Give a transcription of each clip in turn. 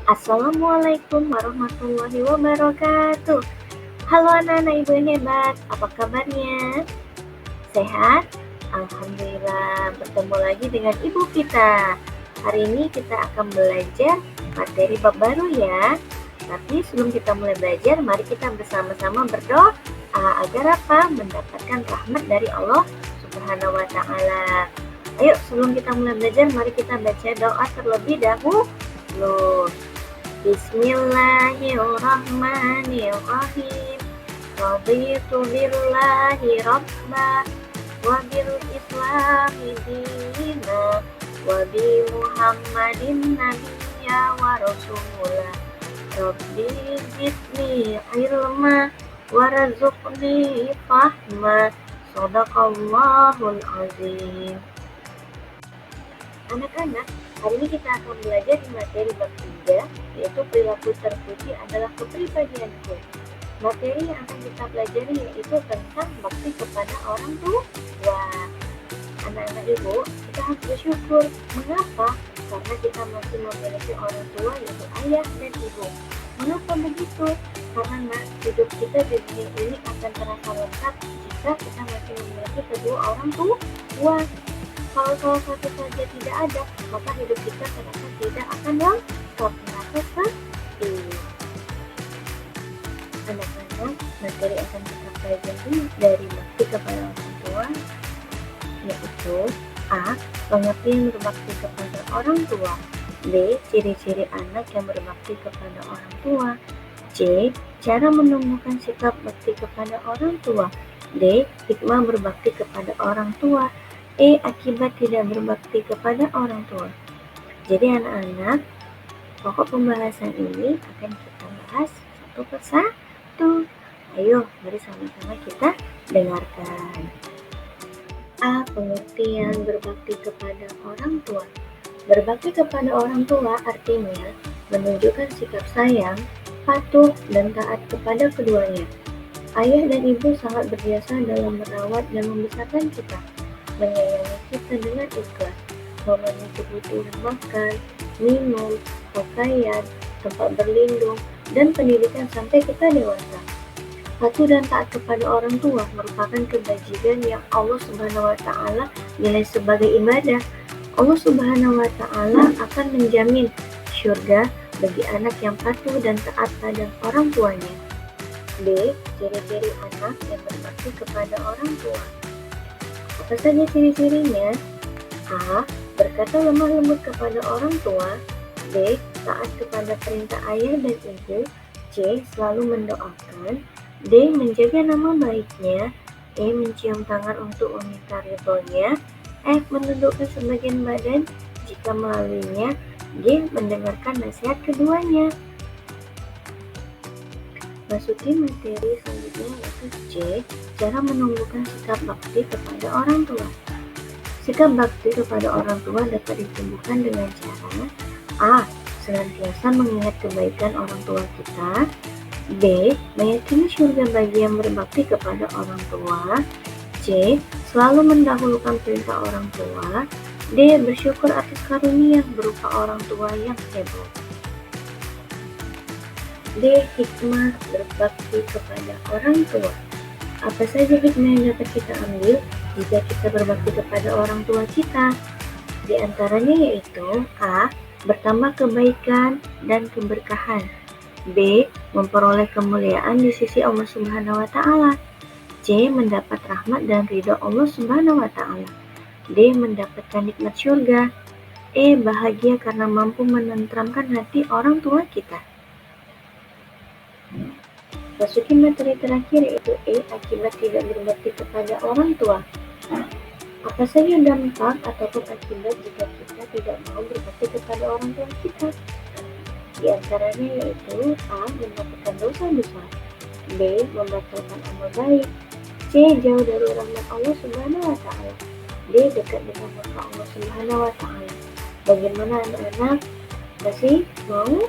Assalamualaikum warahmatullahi wabarakatuh. Halo anak-anak ibu yang hebat, apa kabarnya? Sehat? Alhamdulillah, bertemu lagi dengan ibu kita. Hari ini kita akan belajar materi bab baru ya. Tapi sebelum kita mulai belajar, mari kita bersama-sama berdoa agar apa? Mendapatkan rahmat dari Allah Subhanahu wa taala. Ayo, sebelum kita mulai belajar, mari kita baca doa terlebih dahulu. Bismillahirrahmanirrahim. Raditu billahi rabba wa bil islami dina wa bi Muhammadin nabiyya wa rasulah. Rabbi zidni ilma warzuqni fahma. Shadaqallahul azim. Anak-anak, hari ini kita akan belajar di materi bab 3, yaitu perilaku terpuji adalah kepribadianku. Materi yang akan kita pelajari yaitu tentang bakti kepada orang tua. Anak-anak ibu, kita harus bersyukur. Mengapa? Karena kita masih memiliki orang tua, yaitu ayah dan ibu. Mengapa begitu? Karena hidup kita di dunia ini akan terasa lengkap jika kita masih memiliki kedua orang tua. Kalau salah satu saja tidak ada, maka hidup kita terasa tidak akan lengkap. Maka seperti anak-anak, materi akan kita pelajari dari bakti kepada orang tua, yaitu A. Pengertian berbakti kepada orang tua. B. Ciri-ciri anak yang berbakti kepada orang tua. C. Cara menumbuhkan sikap bakti kepada orang tua. D. Hikmah berbakti kepada orang tua. E. Akibat tidak berbakti kepada orang tua. Jadi anak-anak, pokok pembahasan ini akan kita bahas satu persatu. Ayo, mari sama-sama kita dengarkan. A. Pengertian berbakti kepada orang tua. Berbakti kepada orang tua artinya menunjukkan sikap sayang, patuh, dan taat kepada keduanya. Ayah dan ibu sangat berjasa dalam merawat dan membesarkan kita, menyayangi kita dengan ikhlas, memenuhi kebutuhan makan, minum, pakaian, tempat berlindung, dan pendidikan sampai kita dewasa. Patuh dan taat kepada orang tua merupakan kebajikan yang Allah Subhanahu wa taala nilai sebagai ibadah. Allah Subhanahu wa taala akan menjamin syurga bagi anak yang patuh dan taat pada orang tuanya. B. Ciri-ciri anak yang berbakti kepada orang tua. Apa saja ciri-cirinya? A. Berkata lemah lembut kepada orang tua. B. Taat kepada perintah ayah dan ibu. C. Selalu mendoakan. D. Menjaga nama baiknya. E. Mencium tangan untuk meminta ridhonya. F. Menundukkan sebagian badan jika melaluinya. G. Mendengarkan nasihat keduanya. Masuki materi selanjutnya yaitu C. Cara menumbuhkan sikap bakti kepada orang tua. Sikap bakti kepada orang tua dapat ditumbuhkan dengan cara A. Senantiasa mengingat kebaikan orang tua kita. B. Meyakini surga bagi yang berbakti kepada orang tua. C. Selalu mendahulukan perintah orang tua. D. Bersyukur atas karunia berupa orang tua yang hebat. D. Hikmah berbakti kepada orang tua. Apa saja hikmah yang dapat kita ambil jika kita berbakti kepada orang tua kita? Di antaranya yaitu A. Bertambah kebaikan dan keberkahan. B. Memperoleh kemuliaan di sisi Allah Subhanahu wa taala. C. Mendapat rahmat dan ridho Allah Subhanahu wa taala. D. Mendapatkan nikmat surga. E. Bahagia karena mampu menenteramkan hati orang tua kita. Masuki materi terakhir yaitu E. Akibat tidak berbakti kepada orang tua. Apa saja dampak ataupun akibat jika kita tidak mau berbakti kepada orang tua kita? Di antaranya yaitu A. Mendapatkan dosa besar. B. Membatalkan amal baik. C. Jauh dari rahmat Allah Subhanahu wa taala. D. Dekat dengan murka Allah Subhanahu wa taala. Bagaimana anak-anak? Masih mau?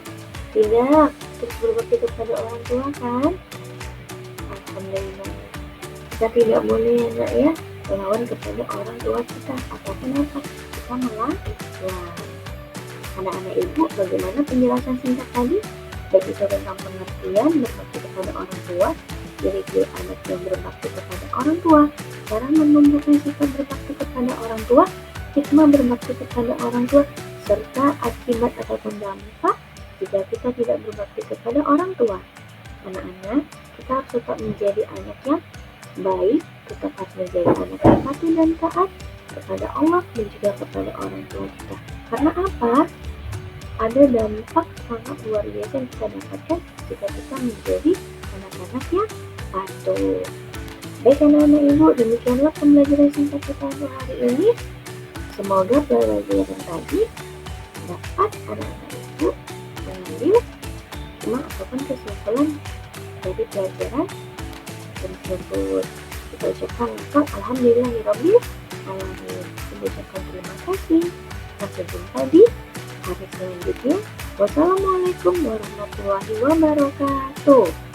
Tidak terus berbakti kepada orang tua kan? Alhamdulillah. Kita tidak boleh ya nak ya melawan kepada orang tua kita ataupun apa kita melawan. Anak-anak ibu, bagaimana penjelasan singkat tadi? Baik itu tentang pengertian berbakti kepada orang tua, ciri-ciri anak yang berbakti kepada orang tua, cara menumbuhkan sifat berbakti kepada orang tua, hikmah berbakti kepada orang tua, serta akibat ataupun dampak jika kita tidak berbakti kepada orang tua. Anak-anak, kita harus tetap menjadi anak yang baik, tetap harus menjadi anak yang patuh dan taat kepada Allah dan juga kepada orang tua kita. Karena apa? Ada dampak sangat luar biasa yang kita dapatkan jika kita menjadi anak-anak yang patuh. Baik anak-anak ibu, demikianlah pembelajaran singkat kita untuk hari ini. Semoga pelajaran tadi dapat anak-anak ibu mengambil hikmah ataupun kesimpulan dari pelajaran tersebut. Kita ucapkan lengkap alhamdulillahirabbil alamin. Kita ucapkan terima kasih. Sampai jumpa di hari selanjutnya. Wassalamualaikum warahmatullahi wabarakatuh.